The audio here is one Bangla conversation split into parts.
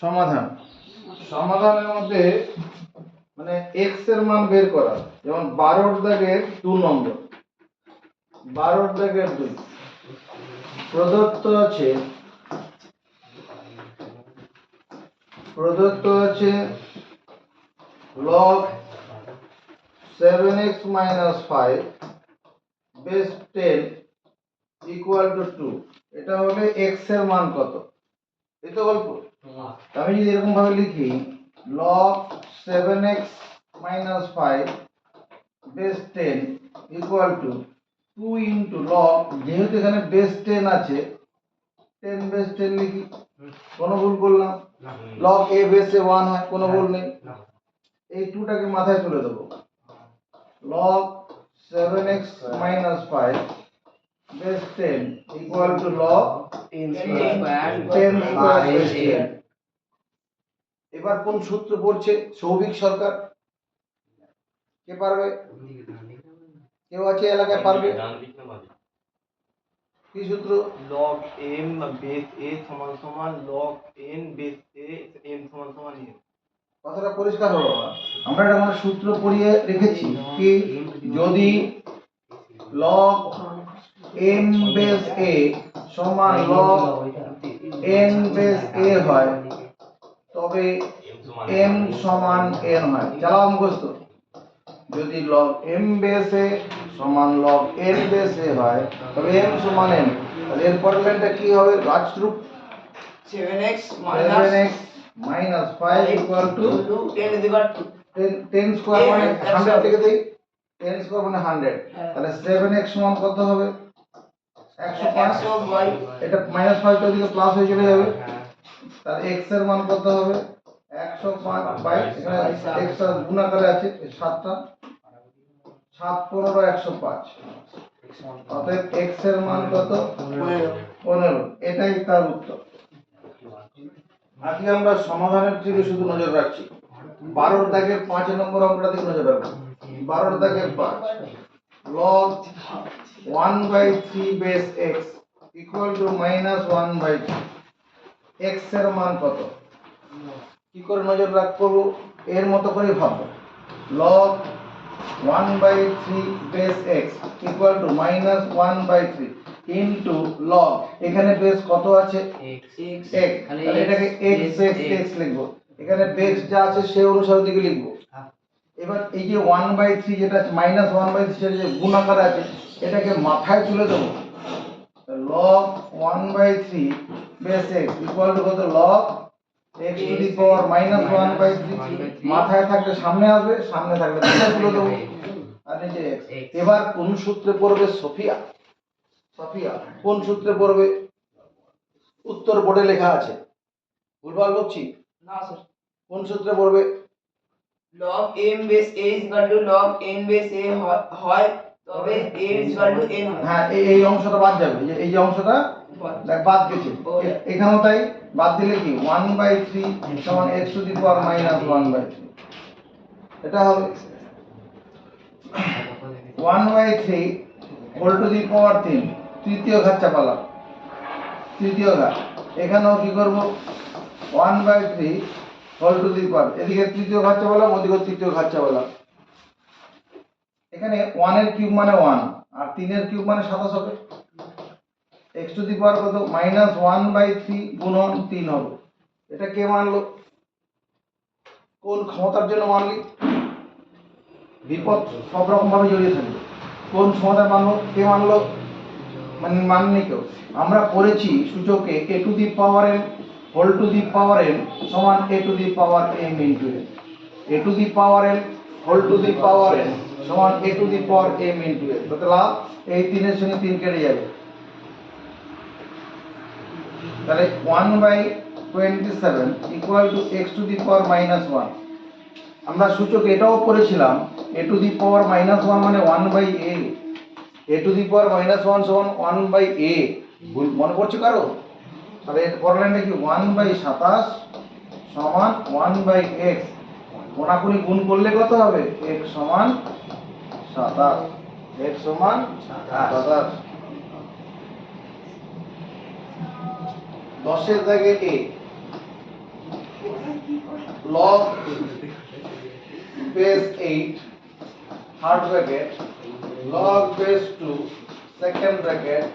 সমাধান সমাধানের মধ্যে মানে এক্স এর মান বের করা, যেমন 12 দাগের 2 নম্বর, 12 দাগের 2 প্রদত্ত আছে log 7x - 5 base 10 equal to 2। এটা হলে x এর মান কত, এই তো গল্প। আমি যদি এরকম ভাবে লিখি log 7x - 5 base 10 equal to 2 into log, যেহেতু এখানে বেস 10 আছে 10 বেস 10 লিখি, কোনো ভুল করলাম? log a বেসে 1 হয়, কোনো ভুল নেই। এই 2টাকে মাথায় তুলে দেবো, log 7x - 5 base 10 equal to log 10 square base 10। এবার কোন সূত্র পড়ছে? সৌভিক সরকার, কে পারবে? কেউ আছে এলাকায় পারবে? কি সূত্র? log m বেস a সমান সমান log n base a m সমান সমান n। কথাটা পরিষ্কার হলো না? আমরা একটা মানে সূত্র পড়িয়ে রেখেছি কি, যদি log m বেস a সমান log n বেস a হয় তবে m সমান n হয়। চালাও মুখস্থ। যদি log m বেস a সমান log n বেস a হয় তবে m সমান n। তাহলে এর পরের লাইনটা কি হবে? Rajrup 7x - 5 equal to 10 square মানে 100 থেকে দেই, 10 স্কয়ার মানে 100। তাহলে 7x সমান কত হবে? 105। এটা -5 টা দিকে প্লাস হয়ে চলে যাবে, তাহলে x এর মান কত হবে? 105 বাই এখানে x এর গুণ আকারে আছে 7টা, 7 15 105। অতএব x এর মান কত? 15। এটাই তার উত্তর। আজকে আমরা সমাধানের দিকে শুধু নজর রাখছি। 12 দাগের 5 নম্বর অঙ্কটা দিকে নজর রাখবো। 12 দাগের 5 log 1/3 base x equal to -1/3। x এর মান কত? কি করে নজর রাখবো? এর মতো করে ভাববো, log 1/3 base x equal to -1/3 into log, এখানে বেস কত আছে? x। তাহলে এটাকে x বেস x লিখবো, এখানে বেস যা আছে সেই অনুসারে দিকে লিখবো। এবার এই যে 1/3 যেটা আছে -1/3 সেটা যে গুণ আকারে আছে এটাকে মাথায় তুলে দেবো, log 1/3 base x equal to কত? log x টু দি পাওয়ার -1/3। মাথায় থাকলে সামনে আসবে, সামনে থাকলে মাথায় তুলে দেবো, আর নিচে x। এবার কোন সূত্রে পড়বে? সোফিয়া কোন সূত্রে পড়বে? উত্তর বোর্ডে লেখা আছে, ভুলভাল বলছি না স্যার। কোন সূত্রে পড়বে? log m base a log n base a হয় তবে m n হয়। হ্যাঁ, এই অংশটা বাদ যাবে, এই যে অংশটা বাদ গেছে, এখানেও তাই। বাদ দিলে কি 1/3 সমান x টু দি পাওয়ার -1/3। এটা হবে 1/3 হোল টু দি পাওয়ার 3, তৃতীয় ঘাত চাপালাম, তৃতীয় ঘাত। এখানেও কি করব? 1/3 হোল টু দি পাওয়ার, এদিকে তৃতীয় ঘাত চাপালাম, ওদিকে তৃতীয় ঘাত চাপালাম। এখানে 1 এর কিউব মানে 1 আর 3 এর কিউব মানে 27 হবে। x টু দি পাওয়ার কত? -1/3 গুণন 3 হবে। এটা কে মানলো? কোন ক্ষমতার জন্য মানলি? বিপদ সব রকম ভাবে জড়িয়ে থাকবে। কোন ক্ষমতা মানলো? কে মানলো? মানে মাননি কেউ। আমরা পড়েছি সূচকে a to the power m whole to the power m সমান a to the power m into n। a to the power m whole to the power n সমান a to the power m into n। তাহলে এই 3 এর সঙ্গে 3 কেটে যাবে, তাহলে 1/27 equal to x to the power -1। আমরা সূচকে এটাও পড়েছিলাম a টু দি পাওয়ার -1 মানে 1/a, a to the power -1 সমান 1/a। মনে পড়ছে কারো? তাহলে এর পরের লাইনটা কি? 1/27 সমান 1/x। কোনাকুনি গুণ করলে কত হবে? x সমান 27, x সমান 27। 10 এর দাগে a log base 8 third bracket log base 2 second bracket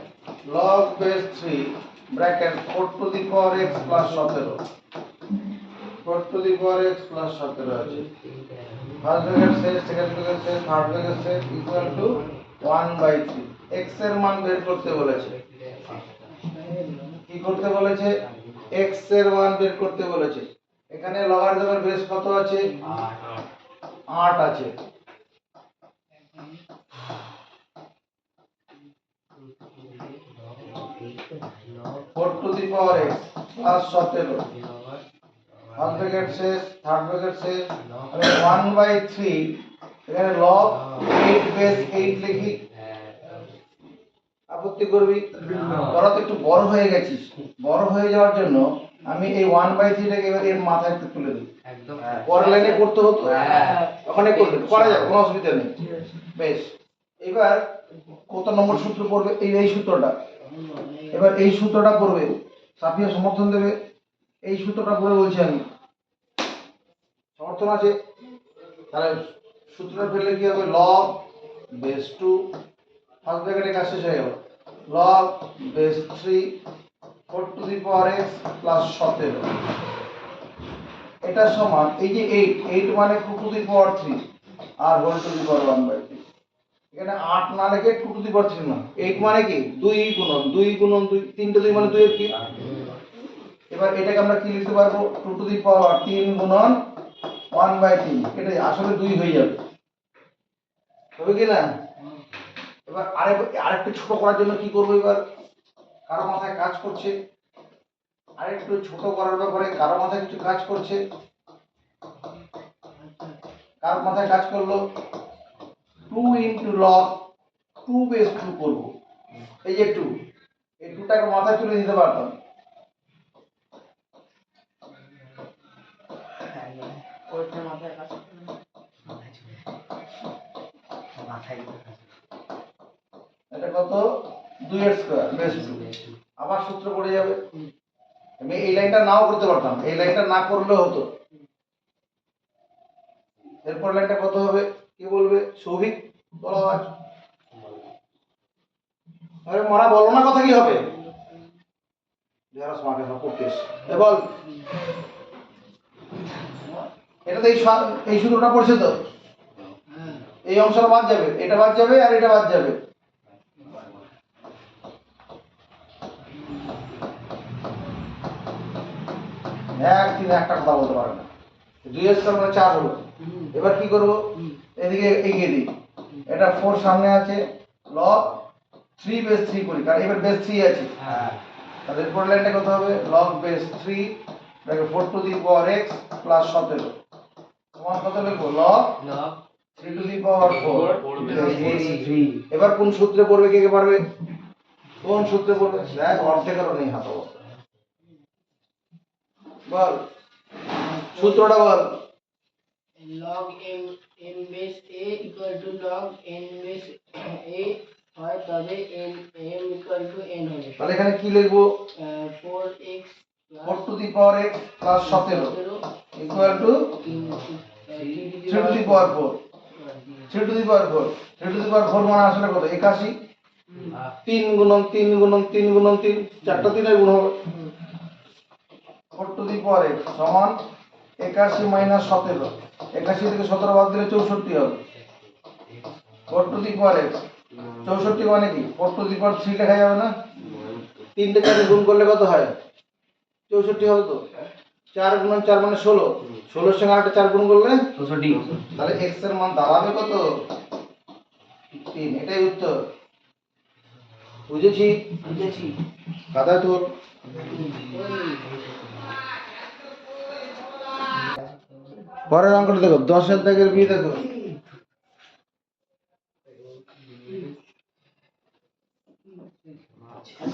log base 3 bracket 4 to the power x plus 17 4 to the power x plus 17 আছে ফার্স্ট ব্র্যাকেট শেষ সেকেন্ড ব্র্যাকেট শেষ থার্ড ব্র্যাকেট শেষ ইকুয়াল টু 1/3 x এর মান বের করতে বলেছে কি করতে বলেছে x এর মান বের করতে বলেছে এখানে লগারিদমের বেস কত আছে 8 আছে four to the power x plus 17 first bracket শেষ থার্ড ব্র্যাকেট শেষ আমি 1/3 এখানে log 8 বেস 8 লিখি আপত্তি করবি তোরা তো একটু বড় হয়ে গেছিস বড় হয়ে যাওয়ার জন্য আমি এই 1/3 টাকে এবার এর মাথায় একটু তুলে দিই একদম পরের লাইনে করতে হতো ওখানে করবে করা যায় কোনো অসুবিধা নেই বেশ এবার কত নম্বর সূত্র পড়বে এই সূত্রটা এবার এই সূত্রটা পড়বে সাফিয়া সমর্থন দেবে এই সূত্রটা পড়ে বলছি আমি সমর্থন আছে তাহলে সূত্রটা ফেললে কি হবে log base 2 ফার্স্ট ব্র্যাকেটে কাজ শেষ হয়ে গেল log base 3 4 to the power x plus 17 এটা সমান এই যে 8 মানে 2 to the power 3 R whole to the power 1/3 এখানে 8 না লিখে 2 to the power 3 না 8 মানে কি 2 গুণন 2 3 টা 2 মানে 2 এর কি এবার এটাকে আমরা কি লিখতে পারবো 2 to the power 3 গুণন 1/3 এটা আসলে 2 হয়ে যাবে হবে কি না এবার আরেকটু ছোট করার জন্য কি করব এবার কারো মাথায় কাজ করছে আরেকটু ছোট করার ব্যাপারে কারো মাথায় কিছু কাজ করছে কার মাথায় কাজ করলো 2 into log 2 base 2 করব এই যে 2 এই 2টাকে মাথায় তুলে দিতে পারতাম ওইটা মাথায় কাজ এটা কত 2 এর স্কয়ার বেস 2 আবার সূত্র পড়ে যাবে আমি এই লাইনটা নাও করতে পারতাম এই লাইনটা না করলেও হতো এরপর লাইনটা কত হবে কি বলবে সৌভিক বলো আজ আরে মরা বলো না কথা কি হবে যারা স্মার্টে সব করতেছ এ বল এটাতে এই সূত্রটা পড়ছে তো এই অংশটা বাদ যাবে এটা বাদ যাবে আর এটা বাদ যাবে একটা কথা বলতে পারে না 2 এর স্কয়ার মানে 4 হলো এবার কি করব এদিকে এগিয়ে দিই এটা 4 সামনে আছে log 3 বেস 3 করি কারণ এবার বেস 3 আছে তাহলে এরপর লাইনটা কত হবে log বেস 3 দেখো 4 to the power x plus 17 সমান কত লিখব log 3 টু দি পাওয়ার 4 এবার কোন সূত্রে পড়বে কে পারবে কোন সূত্রে পড়বে দেখ অর্ধেকেরও নেই হাত অবস্থা বল সূত্রটা বল log m base a equal to log n base a হয় তবে m equal to n হবে তাহলে এখানে কি লিখব 4x 4 to the power x plus 17 equal to 3 to the power 4 3 to the power 4 3 to the power 4 মানে আসলে কত 81 3 গুণন 3 গুণন 3 গুণন 3 চারটা 3 এর গুণ হবে 4 টু দি পাওয়ার x সমান 81 মাইনাস 17 81 থেকে 17 বাদ দিলে 64 হবে 4 টু দি পাওয়ার x 64 মানে কি 4 টু দি পাওয়ার 3 লেখা যাবে না 3 কে 4 গুণ করলে কত হয় 64 হবে তো 4 গুণন 4 মানে 16 16 এর সঙ্গে আরেকটা 4 গুণ করলে 64 তাহলে x এর মান দাঁড়াবে কত 3 এটাই উত্তর বুঝেছি খাতা তোল পরের অঙ্কটা দেখো 10 এর দাগের বি দেখো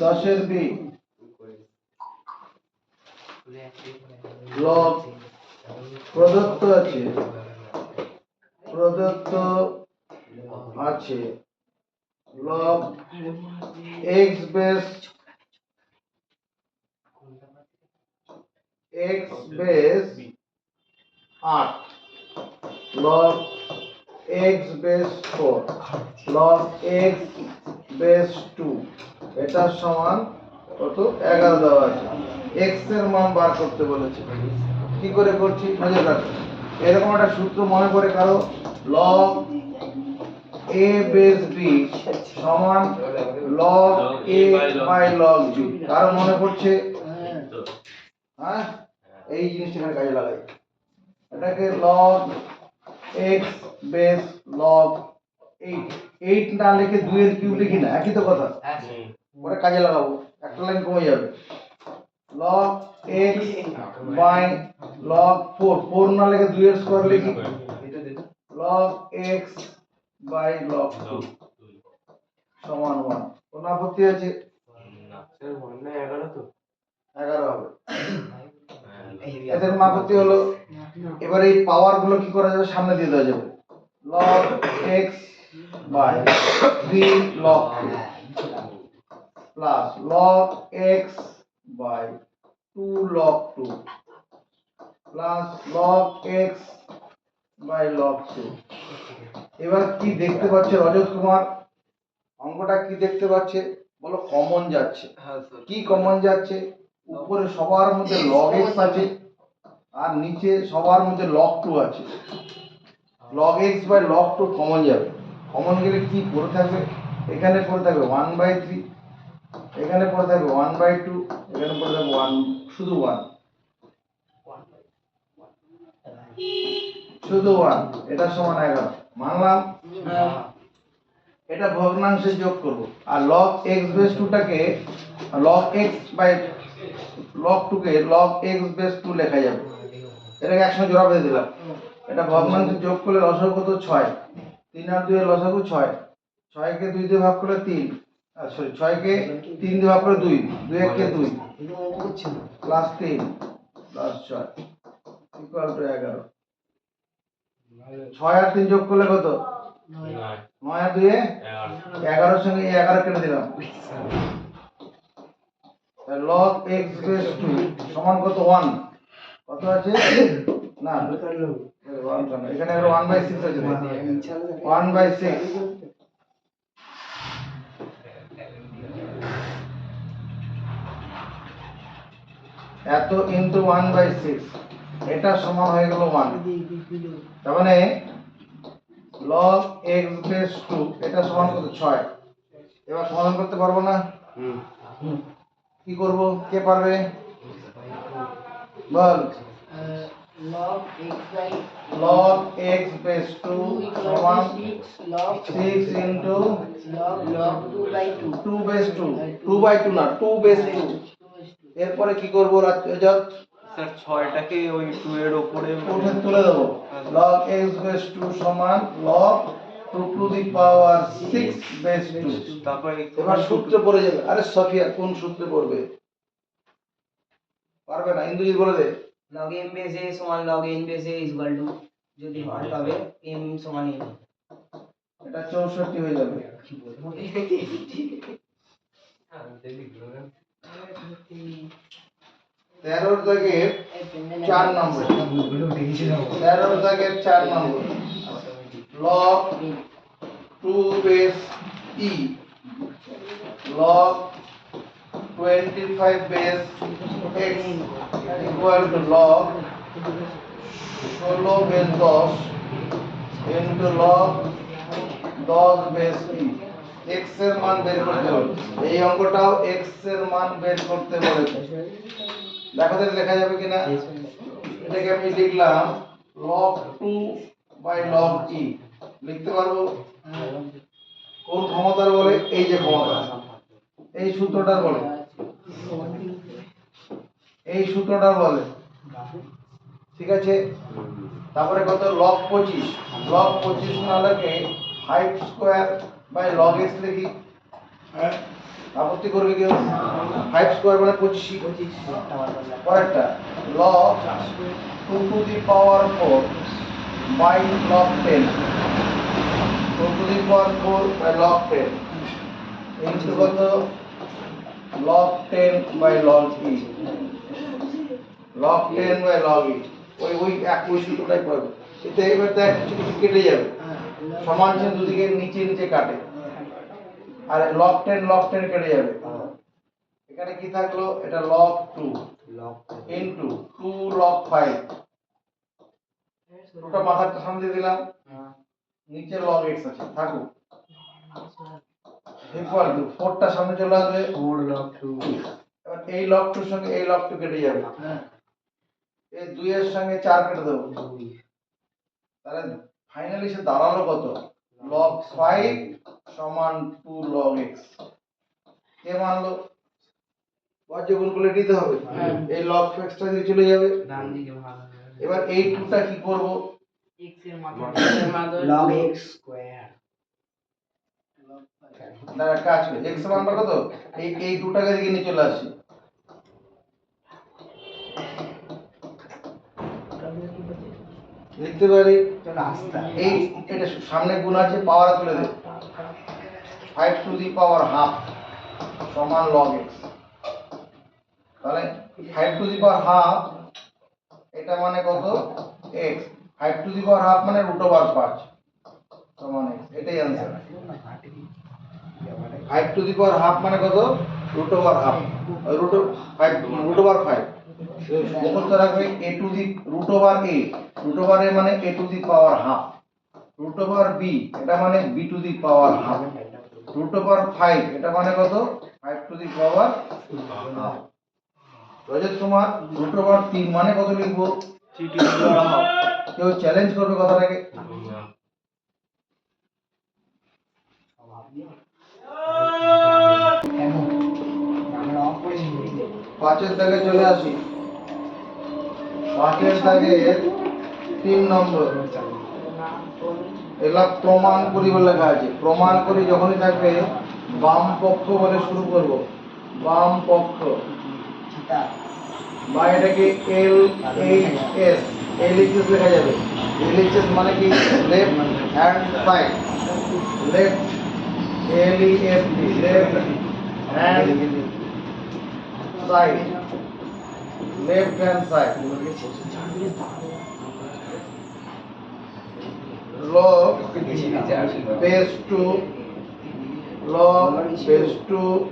দশের বি লগ প্রদত্ত আছে log x base 8 log x base 4 log x base 2 এটা সমান কত 11 দেওয়া আছে। x এর মান বার করতে বলেছে, কি করে করছি নজর রাখো। এরকম একটা সূত্র মনে করে কারো log a বেস b সমান log a by log b, কারো মনে পড়ছে? হ্যাঁ, এই জিনিসটা এখানে কাজে লাগাই। এটাকে log x বেস log 8 না লিখে 2 এর কিউব লিখি না, একই তো কথা, পরে কাজে লাগাবো, একটা লাইন কমে যাবে। log x বাই log 4 না লিখে 2 এর স্কয়ার লিখি, log x বাই log 2 সমান 1। কোন আপত্তি আছে? না স্যার 1 না 11 তো 11 হবে। এদের কোন আপত্তি হলো? এবার এই পাওয়ার গুলো কি করা যাবে, সামনে দিয়ে দেওয়া যাবে। log x by 3 log 2 plus log x by 2 log 2 plus log x by log 2। এবার কি দেখতে পাচ্ছে রজত কুমার? অঙ্কটা কি দেখতে পাচ্ছে বলো? কমন যাচ্ছে। হ্যাঁ স্যার কি কমন যাচ্ছে? উপরে সবার মধ্যে log x আছে আর নিচে সবার মধ্যে log 2 আছে। log x by log 2 common যাবে। কমন গেলে কি পড়ে থাকবে? এখানে পড়ে থাকবে 1/3, এখানে পড়ে থাকবে 1/2, এখানে পড়ে থাকবে 1, শুধু 1, শুধু 1। এটা সমান 11 মানলাম। এটা ভগ্নাংশে যোগ করব আর log x বেস 2 টাকে log x বাই log 2 কে log x বেস 2 লেখা যাবে। এটাকে একসঙ্গে জোড়া বেঁধে দিলাম। এটা ভগ্নাংশে যোগ করলে লসাগু কত? 6। 3 আর 2 এর লসাগু 6। 6 কে 2 দিয়ে ভাগ করলে 3, সরি 6 কে 3 দিয়ে ভাগ করলে 2, 2 1 কে 2 প্লাস 3 প্লাস 6 ইকুয়াল টু 11। 6 আর 3 যোগ করলে কত? 9 আর 2 এ 11 এর সঙ্গে এই 11 কেটে দিলাম। তাহলে log x বেস 2 সমান কত? 1। কত আছে? না এখানে 1/6 আছে, 1/6। এত ইনটু 1/6, এটা সমান হয়ে গেল 1। তার মানে log x বেস 2 এটা সমান কত? 6। এবার সমাধান করতে পারবো না? কি করব? কে পারবে বল? log x by log x base 2 2 সমান 6 log 6 into log 2 by 2 2 base 2, 2/2 না 2 বেস 2। এরপরে কি করব রাজত? স্যার 6টাকে ওই 2 এর উপরে উঠে তুলে দেব। log x বেস 2 সমান log 2 to the power 6 base 2। তারপর এবার সূত্র পড়ে যাবে। আরে সফিয়া কোন সূত্রে পড়বে? পারবে না, ইন্দ্রজিৎ বলে দে। log m base a সমান log n base a equal to যদি হয় তবে m সমান n। এটা 64 হয়ে যাবে। 13 দাগের 4 নম্বর, 13 দাগের 4 নম্বর log 2 base e log 25 base x equal to log 16 base 10 into log 10 base e। x এর মান বের করতে হবে। এই অঙ্কটাও x এর মান বের করতে বলেছে। দেখো তো লেখা যাবে কিনা। এটাকে আমি লিখলাম log 2 বাই log e, লিখতে পারবো? কোন ক্ষমতার বলে? এই যে ক্ষমতা, এই সূত্রটার বলে, এই সূত্রটার বলে। ঠিক আছে। তারপরে কত? log 25, log 25 না লিখে 5 স্কয়ার বাই log x লিখি। আপত্তি করবে কেউ? 5 স্কয়ার মানে 25। পরেরটা log 2 to the power 4 by log 10, 2 to the power 4 by log 10 into কত? log 10 by log e, log 10 by log e। ওই সূত্রটাই পাবে। এতে এবার দেখ কিছু কিছু কেটে যাবে, সমান চিহ্ন দুদিকে নিচে নিচে কাটে, আর লগ 10 কেটে যাবে। এখানে কি থাকলো, এটা log 2 ইনটু 2 log 5, ওটা মাথাটা সামনে দিয়ে দিলাম, নিচে log x আছে থাকুক, ইকুয়াল টু 4টা সামনে চলে আসবে 4 log 2। এবার এই log 2 এর সঙ্গে এই log 2 কেটে যাবে, এই 2 এর সঙ্গে 4 কেটে দেবো, তাহলে ফাইনালি সে দাঁড়ালো কত, log 5 সমান 2 log x। কে মানলো, বজ্র গুণ করলে দিতে হবে, এই log x টা দিয়ে চলে যাবে। এবার এই 2টা কি করব, x এর মাধ্যমে log x স্কয়ার না কাজ করে x এর মানটা কত, এই 2টাকে দিকে নিয়ে চলে আসি, লিখতে পারি এই এটা সামনে গুণ আছে, পাওয়ার তুলে দে, 5 টু দি পাওয়ার হাফ সমান log x। তাহলে 5 টু দি পাওয়ার হাফ এটা মানে কত x, 5 two the power half মানে √5 সমান x, এটাই answer. 5 two the power half মানে কত, √5 √5 মুখস্থ রাখবে, a টু দি √a মানে a to the power half, √b এটা মানে b to the power half, √5 এটা মানে কত 5 টু দি পাওয়ার হাফ। রজত কুমার √3 মানে কত লিখবো, 3 to the power half। কেউ চ্যালেঞ্জ করবে কথাটাকে, পাঁচের দাগে চলে আসি, পাঁচের দাগে 3 নম্বর, এগুলা প্রমাণ করি বলে লেখা আছে, প্রমাণ করি যখনই থাকবে বাম পক্ষ বলে শুরু করব, বাম পক্ষ বা এটাকে LHS LHS লেখা যাবে, LHS মানে কি left hand side, left LEFT left hand side, left hand side, log base 2 log base 2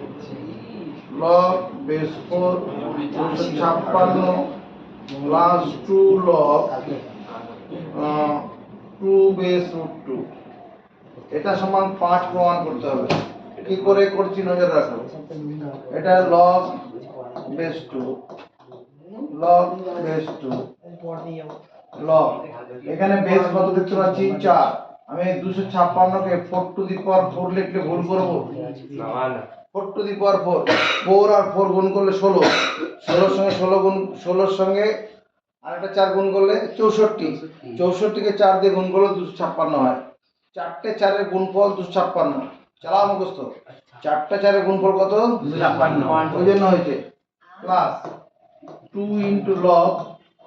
log base 4 256 plus 2 log 2 base root 2, এটা সমান 5 প্রমাণ করতে হবে। কি করে করছি নজর রাখো, এটা log base 2 log base 2 log, এখানে বেস কত দেখতে পাচ্ছি 4, আমি 256 কে 4 টু দি পাওয়ার 4 লিখলে ভুল করব না না, 4 টু দি পাওয়ার 4 আর 4 গুণ করলে 16, 16 সঙ্গে 16 গুণ, 16 সঙ্গে আরেকটা 4 গুণ করলে 64, 64 কে 4 দিয়ে গুণ করলে 256 হয়, চারটে 4 এর গুণফল 256, চালাও মুখস্থ, চারটে 4 এর গুণফল কত 256, ওই জন্য হয়েছে প্লাস 2 ইনটু log,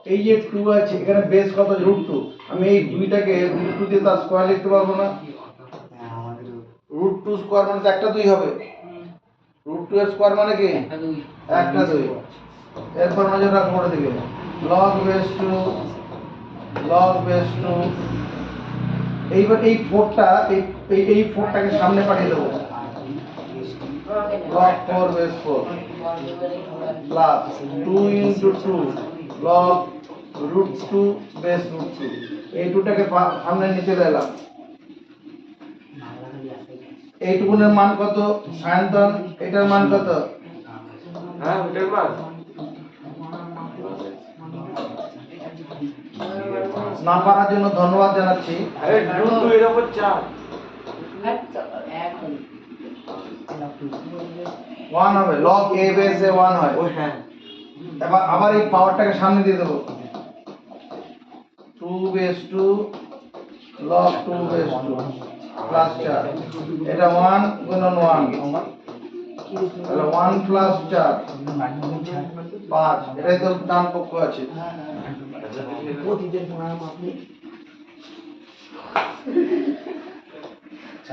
এই যে 2 আছে এখানে বেস কত √2, আমি এই দুইটাকে √2 দিয়ে তার স্কয়ার লিখতে পারবো না, √2 স্কয়ার মানে তো একটা 2 হবে, √2 এর স্কয়ার মানে কি একটা 2, এরপর নজর রাখো পরে দিকে log base 2 এইবার এই 4টা এই 4টাকে সামনে পাঠিয়ে দেবো, log 4 base 4 plus 2 into 2 log √2 base √2, এই 2টাকে সামনে নিচে এলাম, এইটুকুনের মান কত সায়ন্তন, এটার মান কত, হ্যাঁ ওটার মান না পারার জন্য ধন্যবাদ জানাচ্ছি। আরে √2 এর উপর 4 1 হবে, log a base এ 1 হয়, ওই হ্যাঁ, এবার আবার এই পাওয়ারটাকে সামনে দিয়ে দেবো, 2 base 2 log 2 base 2 প্লাস 4, এটা 1 গুণন 1, তাহলে 1 প্লাস 4 5, এটাই তো ডান পক্ষ আছে,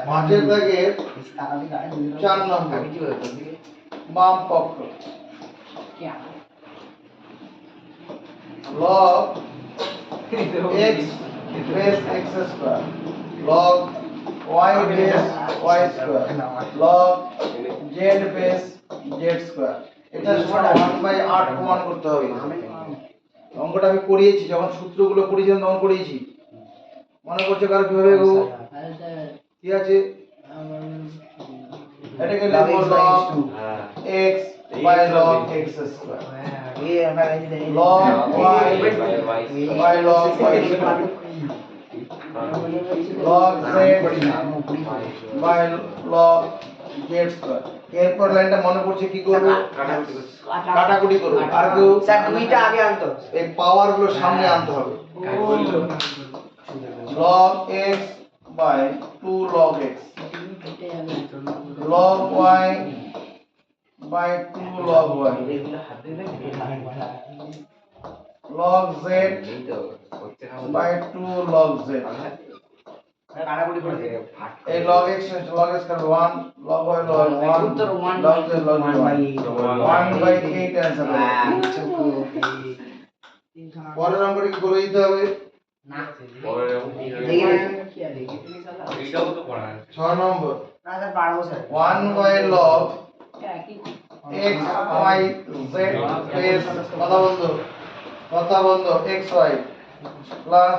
পাঁচের দাগে 4 নম্বর বাম পক্ষ log x base x square log y base y square log z base z square এটা সমান 1/8 প্রমাণ করতে হবে। অঙ্কটা আমি করিয়েছি, যখন সূত্রগুলো পড়িয়েছিলাম তখন করিয়েছি, মনে করছে কার কিভাবে গো? কি আছে এটাকে লিখব log x by log x square log y by log y square log z by log z square। এরপর লাইনটা মনে পড়ছে কি করব? কাটাকুটি করব। আর কেউ স্যার দুইটা আগে আনতো। এই পাওয়ার গুলো সামনে আনতে হবে। log x by 2 log x log y by 2 log y log z by 2 log z কাটাকুটি করে দে। এই log x car 1 log y log 1 log z log 1 by 8 answer है। পরের অঙ্কটা কি করে দিতে হবে? না এইটাও তো পড়া আছে। 6 নম্বর না স্যার পারবো sir. 1 by log x y z base কথা বন্ধ x y plus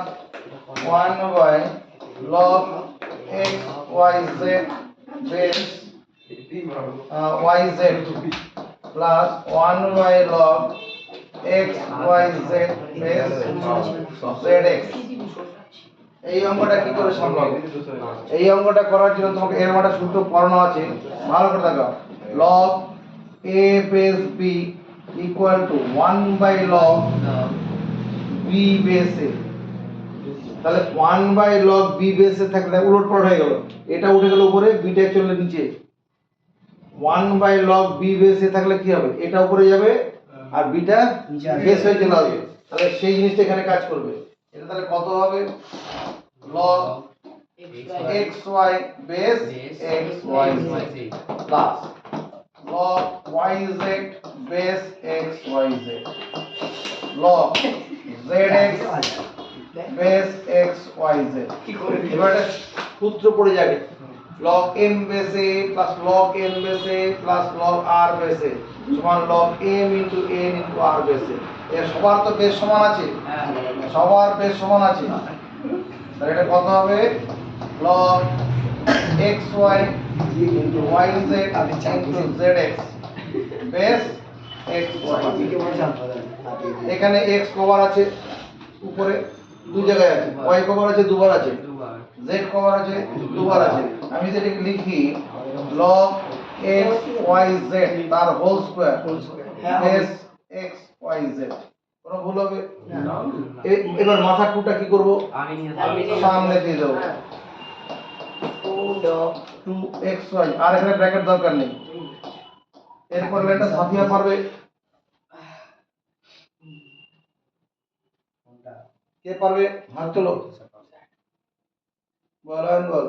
1 by log x y z base y z plus 1 by log x y z base z x। এই অঙ্কটা কি করে সম্ভব? এই অঙ্কটা করার জন্য তোমাকে এর একটা সূত্র পড়ানো আছে, ভালো করে দেখো। log a base b equal to 1 by log b base a। তাহলে 1 by log b base a থাকলে উলটপালট হয়ে গেল, এটা উঠে গেল উপরে, বিটা চলে নিচে। 1 by log b base a থাকলে কি হবে? এটা উপরে যাবে আর বিটা বেস হয়ে চলে আসবে, তাহলে সেই জিনিসটা এখানে কাজ করবে। এটা তাহলে কত হবে? log xy base xy z plus log yz base xyz log zx base xyz। এবার একটা সূত্র পড়ে যাবে, log m base a plus log n base a plus log r base a সমান log m into n into r base a। এর সবার তো বেস সমান আছে, সবার বেস সমান আছে, তাহলে এটা কত হবে? log xy into yz into zx base xy। এখানে x কভার আছে উপরে দুই জায়গায় আছে, y কভার আছে দুবার আছে, z কভার আছে দুবার আছে। আমি যেটাকে লিখি log x y z তার whole square base x y z। কোনো ভুল হবে? এবার মাথার টুটা কি করব? সামনে দিয়ে দেবো 2xy, আর এখানে ব্র্যাকেট দরকার নেই। এরপর লাইনটা সাফিয়া পারবে, কে পারবে? হাত তোলো, বলেন বল।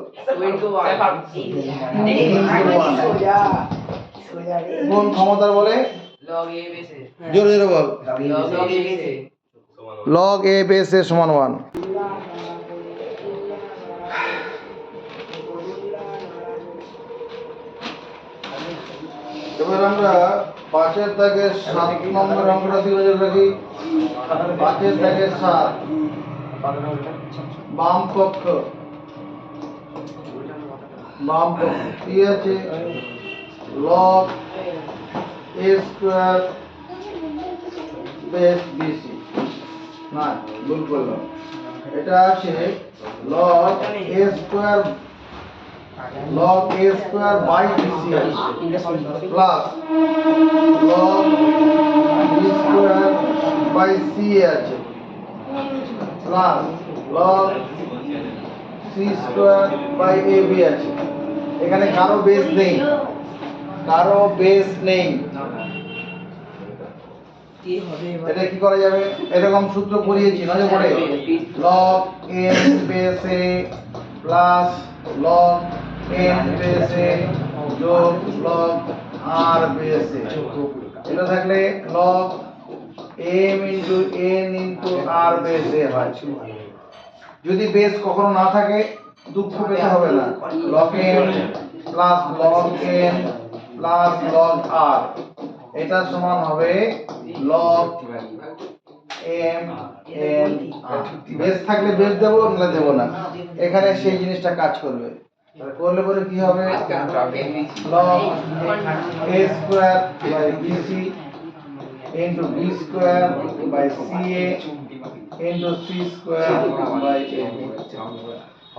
কোন ক্ষমতার বলে? জোরে জোরে বল। log a base a সমান 1। এবার আমরা 5 দাগের 7 নম্বর অঙ্কটা দিয়ে নজর রাখি। 5 দাগের 7 বাম পক্ষ কি আছে? log a square base bc, না ভুল করলাম, এটা আছে log a square by bc plus log b square by ca আছে plus log c square by ab আছে। এখানে কারো বেস নেই, এটা কি করা যাবে? এরকম সূত্র পড়িয়েছি নজর পড়ে, log n base a plus log n base a যোগ log r base a। এটা থাকলে log m into n into r base a হয়। যদি বেস কখনো না থাকে দুঃখ পেতে হবে না, log m plus log n plus log r এটা সমান হবে log m n r। Base থাকলে বেস দেবো, না দেবো না, এখানে সেই জিনিসটা কাজ করবে। তাহলে করলে পরে কি হবে, log a square by bc into b square by ca into c square by ab।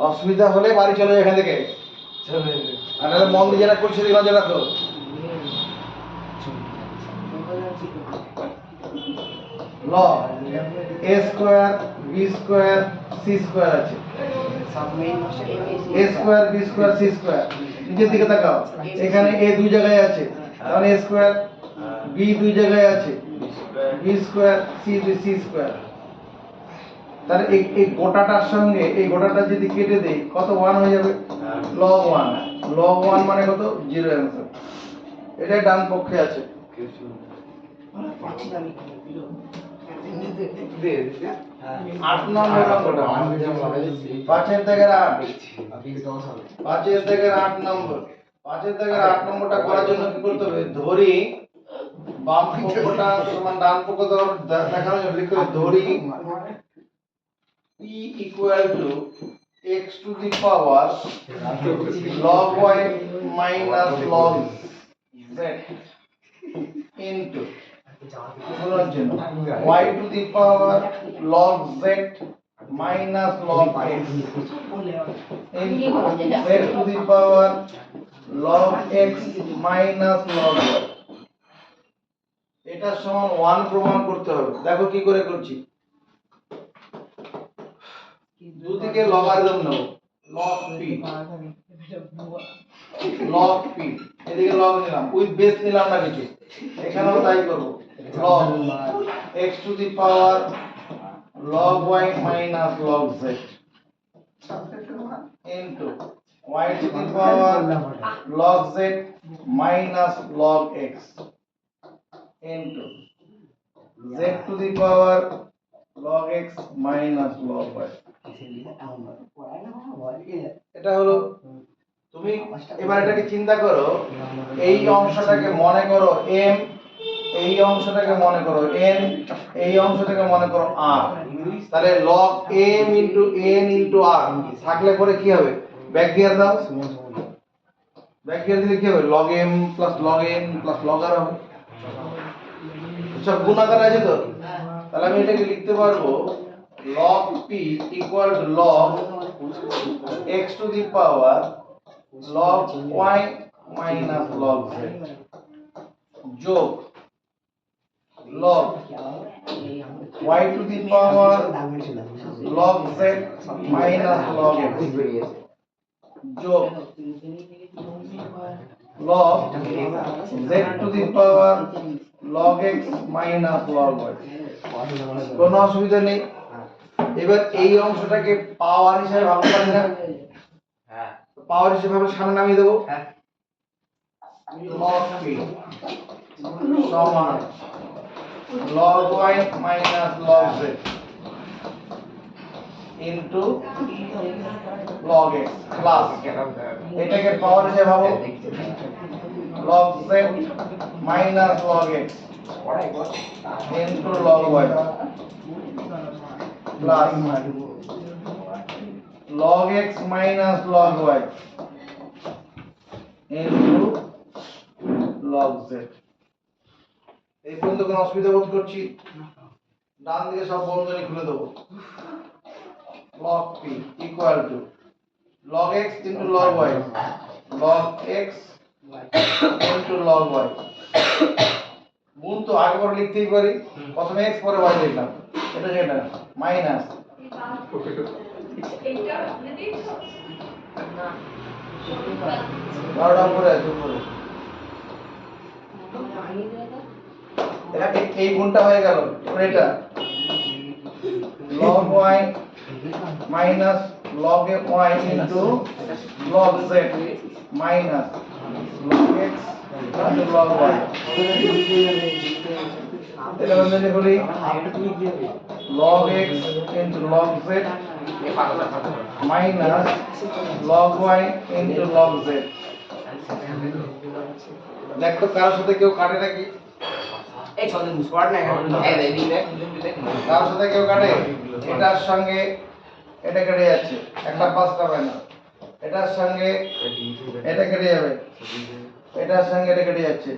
অসুবিধা হলে বাড়ি চলে যাও এখান থেকে, আর নাহলে মন দিয়ে যেটা করছি নজর রাখো। log a square b square c square আছে, a square b square c square, নিচের দিকে তাকাও, এখানে a দুই জায়গায় আছে, তাহলে a স্কয়ার, b দুই জায়গায় আছে, b স্কয়ার, c স্কয়ার। তাহলে এই গোটাটার সঙ্গে এই গোটাটা যদি কেটে দেই কত 1 হয়ে যাবে, log 1। log 1 মানে কত, 0 অ্যান্সার। এটা ডান পক্ষে আছে। 8 নম্বর অঙ্কটা 5 এর থেকে 8, 5 এর থেকে 8 নম্বর, 5 এর থেকে 8 নম্বরটা করার জন্য কি করতে হবে, ধরি বাম পক্ষটা সমান ডান পক্ষ দেখানোর জন্য লিখতে হবে ধরি p equal to x to the power log y minus log z into y to the power log z minus log x into z to the power log x minus log y। এটা সমান 1 প্রমাণ করতে হবে। দেখো কি করে করছি, দুদিকে লগারিদম নেব, log p log p, এদিকে log নিলাম, উইথ বেস নিলাম না কিছু, এখানেও তাই করব, log x to the power log y minus log z into y to the power log z minus log x into z to the power log x minus log y। এটা হলো, তুমি এবার এটাকে চিন্তা করো, এই অংশটাকে মনে করো m, এই অংশটাকে মনে করো n, এই অংশটাকে মনে করো r। তাহলে log m into n into r থাকলে পরে কি হবে, ব্যাক গিয়ার দাও, ব্যাক গিয়ার দিলে কি হবে, log m plus log n plus log r হবে। সব গুণাকার আছে তো, তাহলে আমি এটাকে লিখতে পারবো log p equal to log x to the power log y minus log z যোগ log y to the power log z minus log x যোগ log z to the power log x minus log y। কোনো অসুবিধা নেই। এবার এই অংশটাকে পাওয়ার হিসেবে ভাবতে পারি না, হ্যাঁ, পাওয়ার হিসেবে আমরা সামনে নামিয়ে দেবো, log p সমান log y minus log z into log x plus এটাকে পাওয়ার হিসেবে ভাবো log z minus log x into log y plus log x minus log y into log z। এই পর্যন্ত কোনো অসুবিধা বোধ করছি, ডান দিকে সব বন্ধনী খুলে দেবো, log p equal to log x into log y log x into log y। গুণ তো আগে পরে লিখতেই পারি, প্রথমে x পরে y লিখলাম, এটা যেটা মাইনাস বারোটা উপরে আছে, উপরে এই গুণটা হয়ে গেল, এটা log y minus log y into log z minus log x into log y। এটা বন্ধনী করি log x into log z minus log y into log z। দেখো কারোর সাথে কেউ কাটে নাকি? এই চলেন স্পট না কারোর সাথে কেউ কাটে? এটার সঙ্গে এটা কেটে যাচ্ছে, একটা পাঁচটা পায় না। এটার সঙ্গে এটা কেটে যাবে, এটার সঙ্গে এটা কেটে যাচ্ছে।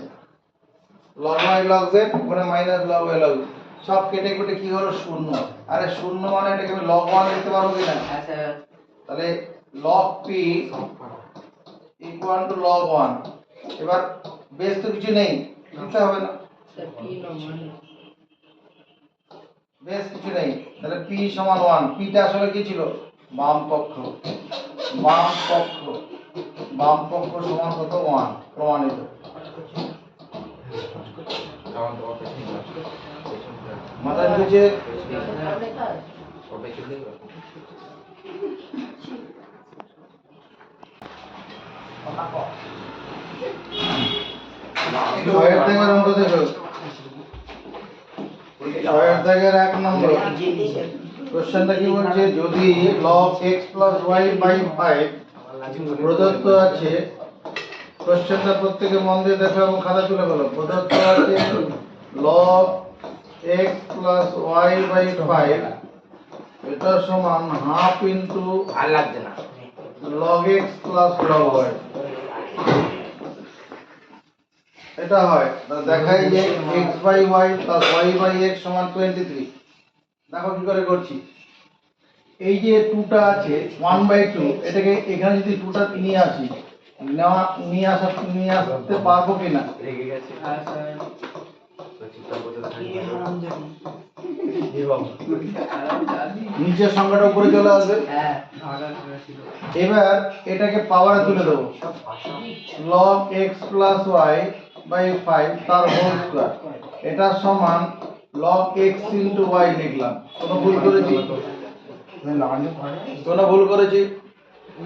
log y log z ওখানে minus log y log z সব কেটে কেটে কি হলো শূন্য। আরে শূন্য মানে এটাকে আমি log 1 লিখতে পারবো কিনা? তাহলে log p equal to log 1। এবার বেস তো কিছু নেই, লিখতে হবে না, স্যার p নমান বেস কিছু নেই। তাহলে p সমান 1। p টা আসলে কি ছিল? বাম পক্ষ। বাম পক্ষ, বাম পক্ষ সমান কত? 1 প্রমাণিত। মাথায় ঢুকেছে? ছয়ের দাগের অঙ্ক দেখো, ছয়ের দাগের 1 নম্বর কোশ্চেনটা কি বলছে? যদি log x plus y by 5 প্রদত্ত আছে, কোশ্চেনটা প্রত্যেকে মন দিয়ে দেখো এবং খাতা তুলে ফেলো। প্রদত্ত আছে log x plus y by 5 এটা সমান হাফ ইনটু আর লাগছে না log x plus log y। এটা হয় তাহলে দেখাই যে x by y plus y by x সমান 23। দেখো কি করে করছি। এই যে 2টা আছে 1/2, এটাকে এখানে যদি 2টা নিয়ে আসি, নিয়ে আসতে পারবো কিনা? রেগে গেছে হ্যাঁ স্যার নিচের সংখ্যাটা উপরে চলে আসবে। হ্যাঁ ভাগা করেছিল এবার এটাকে পাওয়ারে তুলে দেবো, log x plus y by 5 তার হোল স্কয়ার। এটা সমান log x into y লিখলাম। কোনো ভুল করেছি? কোনো ভুল করেছি?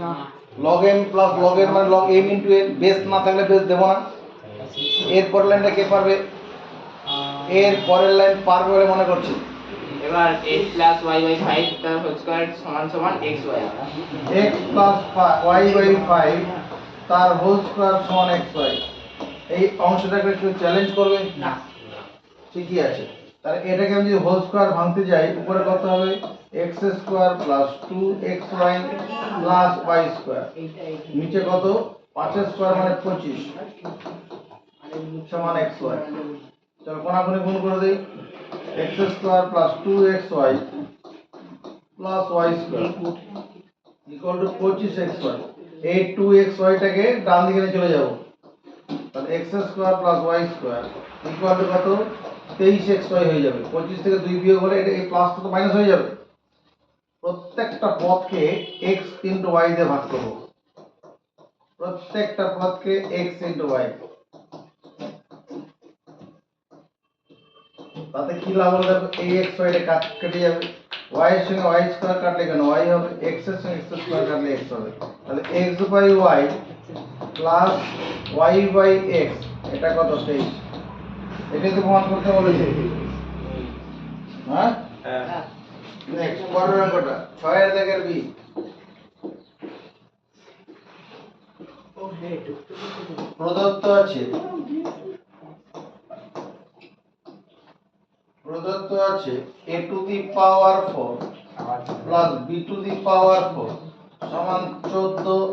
না log m plus log n মানে log m into n। Base না থাকলে বেস দেবো না। এর পরের লাইনটা কে পারবে? এর পরের লাইন পারবে বলে মনে করছি। এবার x প্লাস y বাই 5 তার হোল স্কয়ার সমান সমান x y x plus y by 5 তার হোল স্কয়ার সমান x y। এই অংশটাকে একটু চ্যালেঞ্জ করবে না ঠিকই আছে। তাহলে এটাকে আমি যদি হোল স্কয়ার ভাঙতে যাই, উপরে কত হবে? x square plus 2xy plus y square. এইটা নিচে কত? 5 স্কয়ার মানে 25 সমান xy। চলো কোনাকুনি গুণ করে দেই। x square plus 2xy plus y square equal to 25xy। এই 2xy টাকে ডান দিকে নিয়ে চলে যাব। তাহলে x square plus y square equal to কত? 23xy হয়ে যাবে। 25 থেকে 2 বিয়োগ হলে এটা এই প্লাসটা তো মাইনাস হয়ে যাবে। প্রত্যেকটা পদকে x into y দিয়ে ভাগ করব। প্রত্যেকটা পদকে x into y। তাতে কি লাভ হলো? এই x y টা কেটে যাবে। y এর সঙ্গে y স্কয়ার কাটলে কেন y হবে? x এর সঙ্গে x স্কয়ার কাটলে x হবে। তাহলে x by y plus y by x এটা কত? 23। এটাই তো প্রমাণ করতে বলেছে। হ্যাঁ হ্যাঁ নেক্সট পরের অঙ্কটা 6 এর দাগের b। প্রদত্ত আছে a to the power 4 plus b to the power 4 সমান 14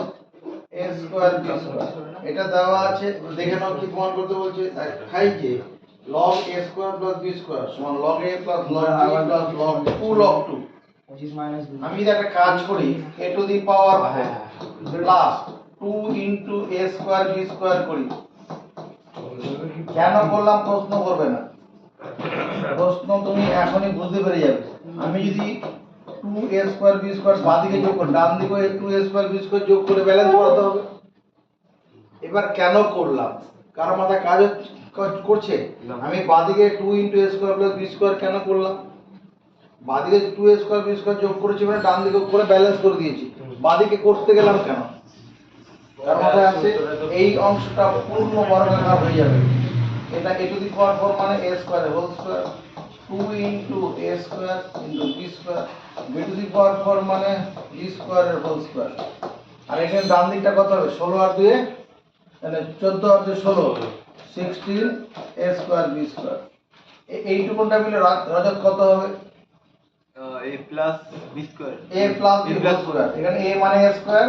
a স্কয়ার b স্কয়ার। এটা দেওয়া আছে, দেখে নাও কি প্রমাণ করতে বলছে। দেখাই যে log a square plus b square সমান log a plus log b plus log 2 log 2। 25 minus 2 আমি যদি একটা কাজ করি a to the power 4 plus 2 into a square b square করি, কেন বললাম প্রশ্ন করবে না, প্রশ্ন তুমি এখনই বুঝতে পেরে যাবে। আমি যদি 2a স্কয়ার b স্কয়ার বাদিকে যোগ করি, ডান দিকে 2a স্কয়ার b স্কয়ার যোগ করে ব্যালেন্স করাতে হবে। এবার কেন করলাম? কারো মাথা কাজ করছে? আমি বাদিকে 2 into a square plus b square কেন করলাম? বাদিকে 2a স্কয়ার b স্কয়ার যোগ করেছি মানে ডান দিকে করে ব্যালেন্স করে দিয়েছি। বাদিকে করতে গেলাম কেন? কার মাথায় আছে? এই অংশটা পূর্ণ বর্গাকার হয়ে যাবে। এটা a টু দি পাওয়ার 4 মানে a square whole square 2 into a square into b square b to the power 4 মানে b স্কয়ার এর হোল স্কয়ার। আর এখানে ডান দিকটা কত হবে 16 আর 2 মানে 14 আর 2 16 16 a স্কয়ার b স্কয়ার। এইটুকুটা মিলে রজত কত হবে a plus b square a plus b whole square. এখানে a মানে a স্কয়ার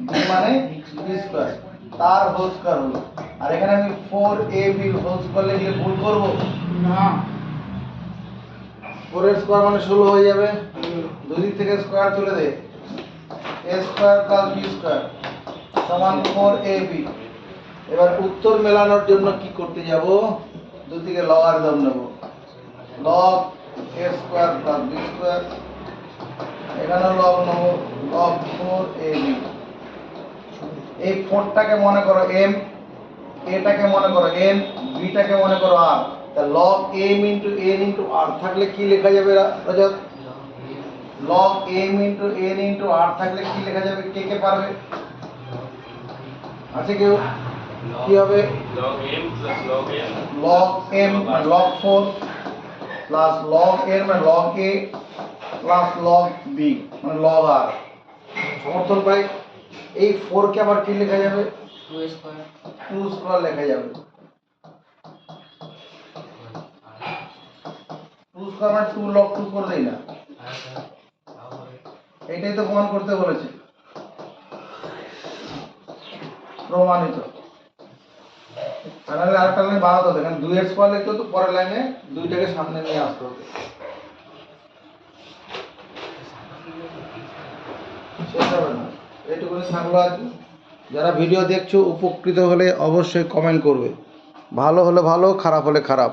b মানে b স্কয়ার তার হোল স্কয়ার হলো। আর এখানে আমি 4ab হোল স্কয়ার লিখলে ভুল করব না 4 এর স্কয়ার মানে 16 হয়ে যাবে দুই দিক থেকে স্কয়ার তুলে দে a square plus b square সমান 4ab। এবার উত্তর মেলানোর জন্য কি করতে যাব দুই দিকে লগারিদম নেব log a square plus b square এখানে log নেব log 4ab। এই 4 টাকে মনে করো m a টাকে মনে করো n b টাকে মনে করো r তা log m into n into r থাকলে কি লেখা যাবে রজত log m into n into r থাকলে কি লেখা যাবে কে কে পারবে আছে কেউ কি হবে log m plus log n log m মানে log 4 plus log n মানে log a plus log b মানে log r সমর্থন পাই। এই 4 কে আবার কি লেখা যাবে 2 স্কয়ার 2 স্কয়ার লেখা যাবে 2 স্কয়ার মানে 2 log 2 করলেই না এটাই তো প্রমাণ করতে বলেছে প্রমাণিত। তাহলে আরেকটা লাইন বানাতে হবে এখানে 2 এর স্কয়ার লিখতে তো পরের লাইনে 2টাকে সামনে নিয়ে আসতে হবে। শেষ হবে না এইটুকুনি থাকলো আজ। যারা ভিডিও দেখছো উপকৃত হলে অবশ্যই কমেন্ট করবে, ভালো হলে ভালো খারাপ হলে খারাপ।